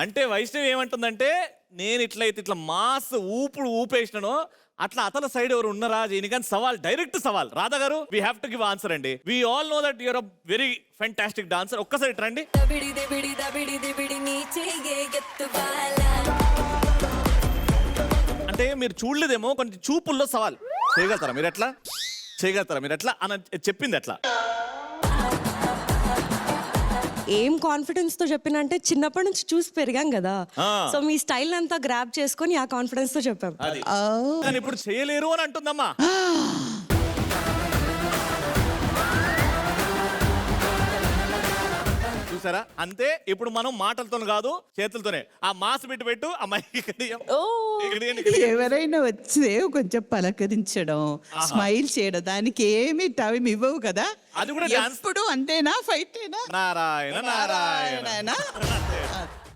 అంటే వైష్ణవి ఏమంటుందంటే నేను ఇట్లా మాస్ ఊపేసినానో అట్లా అతల సైడ్ ఎవరు ఉన్నారా దీనికని సవాల్, డైరెక్ట్ సవాల్. రాధా గారు we have to give answer అండి. We all know that you're a very fantastic dancer. ఒక్కసారి రండి. అంటే మీరు చూడలేదేమో, కొంచెం చూపుల్లో సవాల్. చేయగలుగుతారా మీరు ఎట్లా? చేయగలుగుతారా మీరు ఎట్లా అని చెప్పింది ఎట్లా? ఏం కాన్ఫిడెన్స్ తో చెప్పినంటే చిన్నప్పటి నుంచి చూసి పెరిగాం కదా, సో మీ స్టైల్ అంతా గ్రాబ్ చేసుకొని ఆ కాన్ఫిడెన్స్ తో చెప్పాం. కానీ ఇప్పుడు చేయలేరు అని అంటుందమ్మా. చూసారా? అంతే. ఇప్పుడు మనం మాటలతో కాదు చేతులతోనే ఆ మాస్ పెట్టు అమ్మాయి. ఎవరైనా వచ్చే కొంచెం పలకరించడం, స్మైల్ చేయడం, దానికి ఏమి టైం ఇవ్వవు కదా. అది కూడా ఎప్పుడు అంతేనా? ఫైట్ నారాయణ నారాయణ.